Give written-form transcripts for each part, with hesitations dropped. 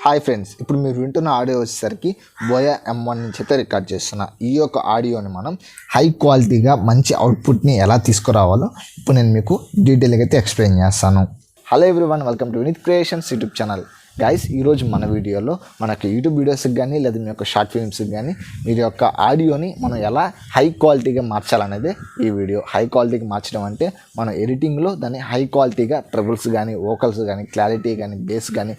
Hi friends, ఇప్పుడు మీరు వింటున్న ఆడియో వచ్చేసరికి బోయా M1 నుంచి అయితే రికార్డ్ చేస్తున్నా. ఈ యొక్క ఆడియోని మనం హై క్వాలిటీగా మంచి అవుట్పుట్ని ఎలా తీసుకురావాలో ఇప్పుడు నేను మీకు డీటెయిల్గా అయితే ఎక్స్ప్లెయిన్ చేస్తాను. Hello everyone, welcome to Vineet creations YouTube channel. Guys, ఈరోజు మన వీడియోలో మనకి యూట్యూబ్ వీడియోస్కి కానీ లేదా మీ యొక్క షార్ట్ ఫిల్మ్స్కి కానీ మీరు యొక్క ఆడియోని మనం ఎలా హై క్వాలిటీగా మార్చాలనేది ఈ వీడియో. హై క్వాలిటీకి మార్చడం అంటే మనం ఎడిటింగ్లో దాన్ని హై క్వాలిటీగా ట్రబుల్స్ కానీ, వోకల్స్ కానీ, క్లారిటీ కానీ, బేస్ కానీ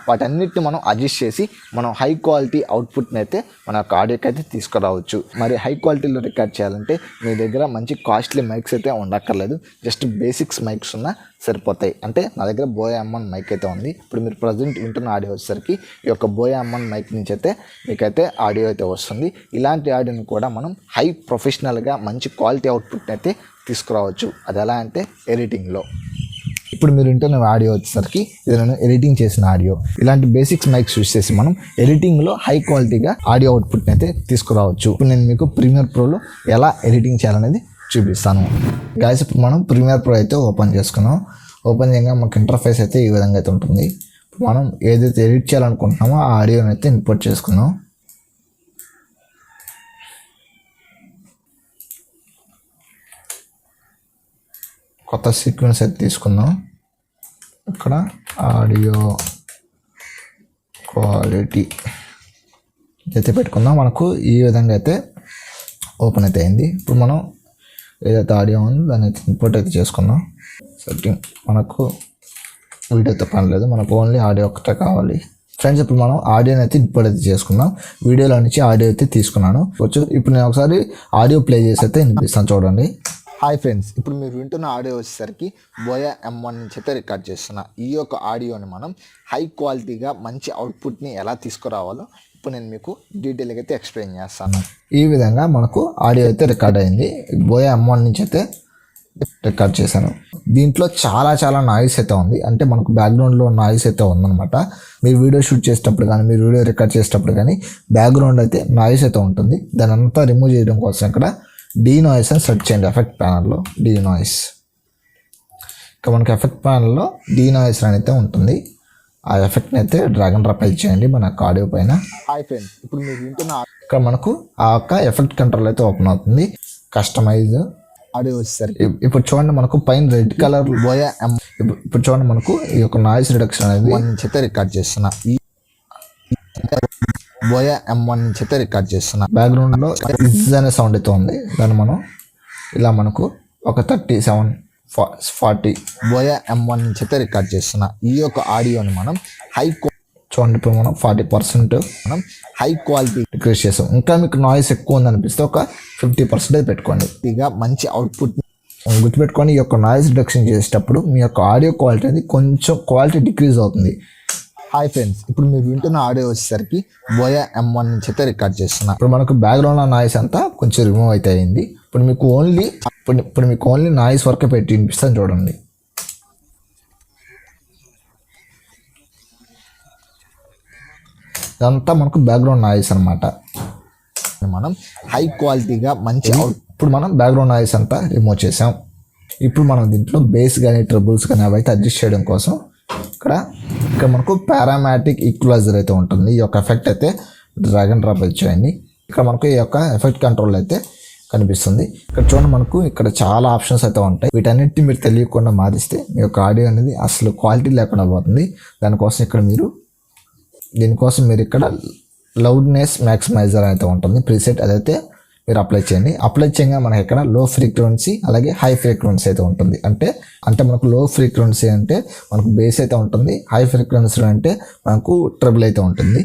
వాటన్నిటిని మనం అడ్జస్ట్ చేసి మనం హై క్వాలిటీ అవుట్పుట్ని అయితే మన యొక్క ఆడియోకి అయితే తీసుకురావచ్చు. మరి హై క్వాలిటీలో రికార్డ్ చేయాలంటే మీ దగ్గర మంచి కాస్ట్లీ మైక్స్ అయితే ఉండక్కర్లేదు, జస్ట్ బేసిక్స్ మైక్స్ ఉన్న సరిపోతాయి. అంటే నా దగ్గర బోయా M1 మైక్ అయితే ఉంది. ఇప్పుడు మీరు ప్రజెంట్ వింటున్న ఆడియో వచ్చేసరికి ఈ యొక్క బోయా M1 మైక్ నుంచి అయితే మీకైతే ఆడియో అయితే వస్తుంది. ఇలాంటి ఆడియోని కూడా మనం హై ప్రొఫెషనల్గా మంచి క్వాలిటీ అవుట్పుట్ని అయితే తీసుకురావచ్చు. అది ఎలా అంటే ఎడిటింగ్లో. ఇప్పుడు మీరు వింటున్న ఆడియో వచ్చేసరికి ఇది నేను ఎడిటింగ్ చేసిన ఆడియో. ఇలాంటి బేసిక్స్ మైక్స్ యూస్ చేసి మనం ఎడిటింగ్లో హై క్వాలిటీగా ఆడియో అవుట్పుట్ని అయితే తీసుకురావచ్చు. ఇప్పుడు నేను మీకు ప్రీమియర్ ప్రోలో ఎలా ఎడిటింగ్ చేయాలనేది చూపిస్తాను. గైస్, ఇప్పుడు మనం ప్రీమియర్ ప్రో అయితే ఓపెన్ చేసుకున్నాం. ఓపెన్ చేయగా మనకు ఇంటర్ఫేస్ అయితే ఈ విధంగా అయితే ఉంటుంది. మనం ఏదైతే ఎడిట్ చేయాలనుకుంటున్నామో ఆ ఆడియోని అయితే ఇంపోర్ట్ చేసుకున్నాం. కొత్త సీక్వెన్స్ అయితే తీసుకుందాం. ఇక్కడ ఆడియో క్వాలిటీ అయితే పెట్టుకుందాం. మనకు ఈ విధంగా అయితే ఓపెన్ అయితే అయింది. ఇప్పుడు మనం ఏదైతే ఆడియో ఉందో దాన్ని అయితే ఇంపోర్ట్ అయితే చేసుకుందాం. సెట్టింగ్ మనకు వీడియోతో పని లేదు, మనకు ఓన్లీ ఆడియో ఒక్కటే కావాలి. ఫ్రెండ్స్, ఇప్పుడు మనం ఆడియోని అయితే ఇంపోర్ట్ అయితే చేసుకుందాం. వీడియోలో నుంచి ఆడియో అయితే తీసుకున్నాను. ఇప్పుడు నేను ఒకసారి ఆడియో ప్లే చేసి అయితే వినిపిస్తాను, చూడండి. హాయ్ ఫ్రెండ్స్, ఇప్పుడు మీరు వింటున్న ఆడియో వచ్చేసరికి బోయా M1 నుంచి అయితే రికార్డ్ చేస్తున్నా. ఈ యొక్క ఆడియోని మనం హై క్వాలిటీగా మంచి అవుట్పుట్ని ఎలా తీసుకురావాలో ఇప్పుడు నేను మీకు డీటెయిల్గా అయితే ఎక్స్ప్లెయిన్ చేస్తాను. ఈ విధంగా మనకు ఆడియో అయితే రికార్డ్ అయింది. బోయా M1 నుంచి అయితే రికార్డ్ చేశాను. దీంట్లో చాలా నాయిస్ అయితే ఉంది. అంటే మనకు బ్యాక్గ్రౌండ్లో నాయిస్ అయితే ఉందన్నమాట. మీరు వీడియో షూట్ చేసేటప్పుడు కానీ, మీరు వీడియో రికార్డ్ చేసేటప్పుడు కానీ బ్యాక్గ్రౌండ్ అయితే నాయిస్ అయితే ఉంటుంది. దాని అంతా రిమూవ్ చేయడం కోసం ఇక్కడ డీ నాయిస్ అని సెర్చ్ చేయండి. ఎఫెక్ట్ ప్యానల్లో డీ నాయిస్. ఇక మనకి ఎఫెక్ట్ ప్యానల్లో డీ నాయిస్ అయితే ఉంటుంది. ఆ ఎఫెక్ట్ని అయితే డ్రాగ్ అండ్ డ్రాప్ చేయండి మన ఆడియో పైన. హాయ్ ఫ్రెండ్స్, ఇప్పుడు మీరు వింటున్న ఇక్కడ మనకు ఆ యొక్క ఎఫెక్ట్ కంట్రోల్ అయితే ఓపెన్ అవుతుంది. కస్టమైజ్ ఆడియో వచ్చేసరికి ఇప్పుడు చూడండి, మనకు పైన రెడ్ కలర్ బోయా ఇప్పుడు చూడండి, మనకు ఈ యొక్క నాయిస్ రిడక్షన్ అనేది నుంచి అయితే రికార్డ్ చేస్తున్నా. ఈ బోయా M1 నుంచి అయితే రికార్డ్ చేస్తున్నా. బ్యాక్గ్రౌండ్లో ఇజ్ అనే సౌండ్ అయితే ఉంది. దాన్ని మనం ఇలా మనకు ఒక 37-40 బోయా M1 నుంచి అయితే రికార్డ్ చేస్తున్నా. ఈ యొక్క ఆడియోని మనం హై చూడండి, ఇప్పుడు మనం 40% మనం హై క్వాలిటీ డిక్రీస్ చేస్తాం. ఇంకా మీకు నాయిస్ ఎక్కువ ఉందనిపిస్తే ఒక 50% పెట్టుకోండి. ఇక మంచి అవుట్పుట్ గుర్తుపెట్టుకొని ఈ యొక్క నాయిస్ రిడక్షన్ చేసేటప్పుడు మీ యొక్క ఆడియో క్వాలిటీ అనేది కొంచెం క్వాలిటీ డిక్రీజ్ అవుతుంది. హాయ్ ఫ్రెండ్స్, ఇప్పుడు మీరు వింటున్న ఆడియో వచ్చేసరికి బోయా M1 నుంచి అయితే రికార్డ్ చేస్తున్నా. ఇప్పుడు మనకు బ్యాక్గ్రౌండ్లో నాయిస్ అంతా కొంచెం రిమూవ్ అయితే అయింది. ఇప్పుడు మీకు ఓన్లీ నాయిస్ వరకే పెట్టి వినిపిస్తాను, చూడండి. ఇదంతా మనకు బ్యాక్గ్రౌండ్ నాయిస్ అనమాట. మనం హై క్వాలిటీగా మంచి ఇప్పుడు మనం బ్యాక్గ్రౌండ్ నాయిస్ అంతా రిమూవ్ చేసాం. ఇప్పుడు మనం దీంట్లో బేస్ కానీ, ట్రబుల్స్ కానీ అవి అయితే అడ్జస్ట్ చేయడం కోసం ఇక్కడ మనకు పారామాటిక్ ఈక్వలైజర్ అయితే ఉంటుంది. ఈ యొక్క ఎఫెక్ట్ అయితే డ్రాగ్ అండ్ డ్రాప్ చేయండి. ఇక్కడ మనకు ఈ యొక్క ఎఫెక్ట్ కంట్రోల్ అయితే కనిపిస్తుంది. ఇక్కడ చూడండి, మనకు ఇక్కడ చాలా ఆప్షన్స్ అయితే ఉంటాయి. వీటన్నిటిని మీరు తెలియకుండా మారిస్తే మీ యొక్క ఆడియో అనేది అసలు క్వాలిటీ లేకుండా పోతుంది. దీనికోసం మీరు ఇక్కడ లౌడ్నెస్ మ్యాక్సిమైజర్ అయితే ఉంటుంది ప్రీసెట్, అదైతే మీరు అప్లై చేయండి. అప్లై చేయగా మనకి ఇక్కడ లో ఫ్రీక్వెన్సీ అలాగే హై ఫ్రీక్వెన్సీ అయితే ఉంటుంది. అంటే మనకు లో ఫ్రీక్వెన్సీ అంటే మనకు బేస్ అయితే ఉంటుంది, హై ఫ్రీక్వెన్సీ అంటే మనకు ట్రబుల్ అయితే ఉంటుంది.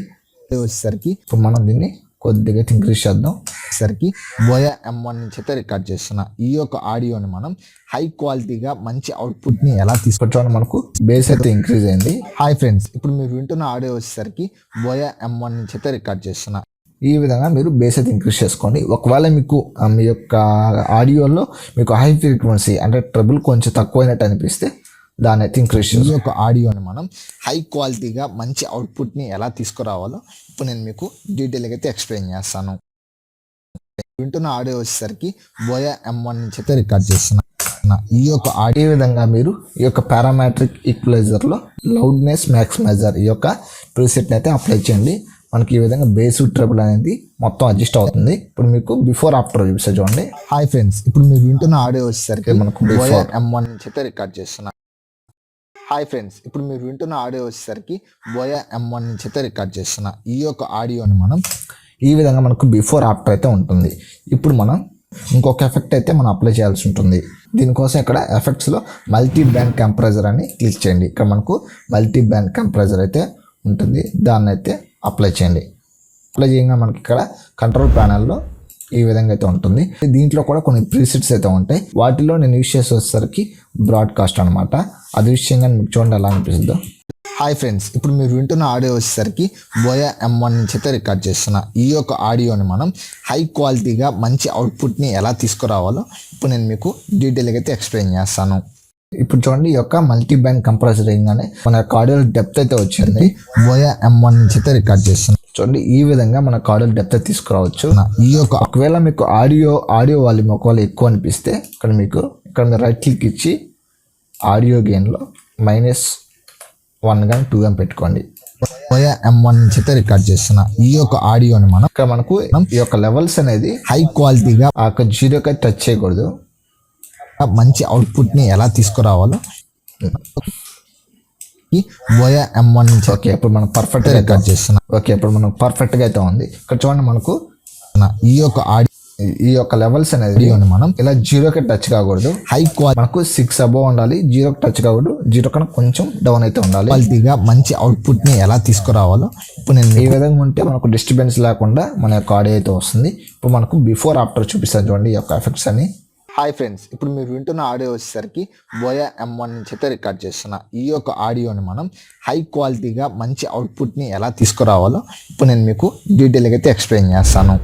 వచ్చేసరికి ఇప్పుడు మనం దీన్ని కొద్దిగా ఇంక్రీజ్ చేద్దాం. సరికి బోయా M1 నుంచి అయితే రికార్డ్ చేస్తున్నా. ఈ యొక్క ఆడియోని మనం హై క్వాలిటీగా మంచి అవుట్పుట్ని ఎలా తీసుకొచ్చామని మనకు బేస్ అయితే ఇంక్రీజ్ అయింది. హాయ్ ఫ్రెండ్స్, ఇప్పుడు మీరు వింటున్న ఆడియో వచ్చేసరికి బోయా M1 నుంచి అయితే రికార్డ్ చేస్తున్నా. ఈ విధంగా మీరు బేస్ అయితే ఇంక్రీజ్ చేసుకోండి. ఒకవేళ మీకు మీ యొక్క ఆడియోలో మీకు హై ఫ్రీక్వెన్సీ అంటే ట్రబుల్ కొంచెం తక్కువైనట్టు అనిపిస్తే దాన్ని అయితే ఇంక్రీజ్ చేసి ఈ యొక్క ఆడియోని మనం హై క్వాలిటీగా మంచి అవుట్పుట్ని ఎలా తీసుకురావాలో ఇప్పుడు నేను మీకు డీటెయిల్గా అయితే ఎక్స్ప్లెయిన్ చేస్తాను. వింటున్న ఆడియో వచ్చేసరికి బోయా M1 నుంచి అయితే రికార్డ్ చేస్తున్నా. ఈ యొక్క ఆడియో విధంగా మీరు ఈ యొక్క పారామెట్రిక్ ఈక్వలైజర్లో లౌడ్నెస్ మ్యాక్సిమైజర్ ఈ యొక్క ప్రీసెట్ని అయితే అప్లై చేయండి. మనకి ఈ విధంగా బేస్ ట్రబుల్ అనేది మొత్తం అడ్జస్ట్ అవుతుంది. ఇప్పుడు మీకు బిఫోర్ ఆఫ్టర్ చూపిస్తే చూడండి. హాయ్ ఫ్రెండ్స్, ఇప్పుడు మీరు వింటున్న ఆడియో వచ్చేసరికి మనకు బిఫోర్ M1 నుంచి అయితే రికార్డ్ చేస్తున్నా. హాయ్ ఫ్రెండ్స్, ఇప్పుడు మీరు వింటున్న ఆడియో వచ్చేసరికి బోయా M1 నుంచి అయితే రికార్డ్ చేస్తున్నా. ఈ యొక్క ఆడియోని మనం ఈ విధంగా మనకు బిఫోర్ ఆఫ్టర్ అయితే ఉంటుంది. ఇప్పుడు మనం ఇంకొక ఎఫెక్ట్ అయితే మనం అప్లై చేయాల్సి ఉంటుంది. దీనికోసం ఇక్కడ ఎఫెక్ట్స్లో మల్టీ బ్యాండ్ కంప్రెసర్ అని క్లిక్ చేయండి. ఇక్కడ మనకు మల్టీ బ్యాండ్ కంప్రెసర్ అయితే ఉంటుంది, దాన్ని అయితే అప్లై చేయండి. అప్లై చేయగా మనకి ఇక్కడ కంట్రోల్ ప్యానల్లో ఈ విధంగా అయితే ఉంటుంది. దీంట్లో కూడా కొన్ని ప్రీసెట్స్ అయితే ఉంటాయి. వాటిలో నేను యూజ్ చేసి వచ్చేసరికి బ్రాడ్కాస్ట్ అనమాట. అది యూజ్ చేయగా మీకు చూడండి ఎలా అనిపిస్తుందో. హాయ్ ఫ్రెండ్స్, ఇప్పుడు మీరు వింటున్న ఆడియో వచ్చేసరికి బోయా M1 నుంచి అయితే రికార్డ్ చేస్తున్నా. ఈ యొక్క ఆడియోని మనం హై క్వాలిటీగా మంచి అవుట్పుట్ని ఎలా తీసుకురావాలో ఇప్పుడు నేను మీకు డీటెయిల్గా అయితే ఎక్స్ప్లెయిన్ చేస్తాను. ఇప్పుడు చూడండి, ఈ యొక్క మల్టీ బ్యాండ్ కంప్రెసర్ అయ్యగానే మన యొక్క ఆడియో డెప్త్ అయితే వచ్చింది. బోయా M1 నుంచి అయితే రికార్డ్ చేస్తున్నాం. చూడండి, ఈ విధంగా మన ఆడియో డెప్త్ తీసుకురావచ్చు. ఈ యొక్క ఒకవేళ మీకు ఆడియో వాల్యూమ్ ఒకవేళ ఎక్కువ అనిపిస్తే ఇక్కడ మీరు రైట్ క్లిక్ ఇచ్చి ఆడియో గెయిన్లో -1 కానీ 2 కానీ పెట్టుకోండి. బోయా M1 నుంచి అయితే రికార్డ్ చేస్తున్నా. ఈ యొక్క ఆడియోని మనం ఇక్కడ మనకు ఈ యొక్క లెవెల్స్ అనేది హై క్వాలిటీగా ఆ యొక్క 0కి టచ్ చేయకూడదు. మంచి అవుట్పుట్ని ఎలా తీసుకురావాలో బోయా M1 నుంచి ఓకే ఇప్పుడు మనం పర్ఫెక్ట్గా రికార్డ్ చేస్తున్నాం. ఓకే ఇప్పుడు మనం పర్ఫెక్ట్గా అయితే ఉంది. ఇక్కడ చూడండి, మనకు ఈ యొక్క లెవెల్స్ అనేది మనం ఇలా 0కి టచ్ కాకూడదు. హై క్వాలిటీ మనకు 6 అబోవ్ ఉండాలి, 0కి టచ్ కాకూడదు. 0 కన్నా కొంచెం డౌన్ అయితే ఉండాలి. క్వాలిటీగా మంచి అవుట్పుట్ని ఎలా తీసుకురావాలో ఇప్పుడు నేను ఈ విధంగా ఉంటే మనకు డిస్టర్బెన్స్ లేకుండా మన యొక్క ఆడియో అయితే వస్తుంది. ఇప్పుడు మనకు బిఫోర్ ఆఫ్టర్ చూపిస్తాను చూడండి ఈ యొక్క ఎఫెక్ట్స్ అని. హాయ్ ఫ్రెండ్స్, ఇప్పుడు మీరు వింటున్న ఆడియో వచ్చేసరికి బోయా M1 నుంచి అయితే రికార్డ్ చేస్తున్నా. ఈ యొక్క ఆడియోని మనం హై క్వాలిటీగా మంచి అవుట్పుట్ని ఎలా తీసుకురావాలో ఇప్పుడు నేను మీకు డీటెయిల్గా అయితే ఎక్స్ప్లెయిన్ చేస్తాను.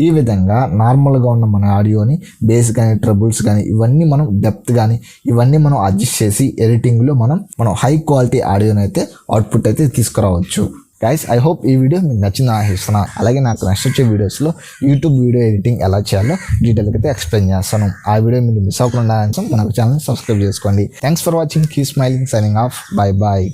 ఈ విధంగా నార్మల్గా ఉన్న మన ఆడియోని బేస్ కానీ ట్రబుల్స్ కానీ ఇవన్నీ మనం డెప్త్ కానీ ఇవన్నీ మనం అడ్జస్ట్ చేసి ఎడిటింగ్లో మనం హై క్వాలిటీ ఆడియోని అయితే అవుట్పుట్ అయితే తీసుకురావచ్చు. గైస్, ఐ హోప్ ఈ వీడియో మీకు నచ్చిందని ఆశిస్తున్నా. అలాగే నాకు నెక్స్ట్ వచ్చే వీడియోస్లో యూట్యూబ్ వీడియో ఎడిటింగ్ ఎలా చేయాలో డీటెయిల్గా అయితే ఎక్స్ప్లెయిన్ చేస్తాను. ఆ వీడియో మీరు మిస్ అవ్వకుండా మనకు ఛానల్ సబ్స్క్రైబ్ చేసుకోండి. Thanks for watching. Keep smiling. Signing off. Bye bye.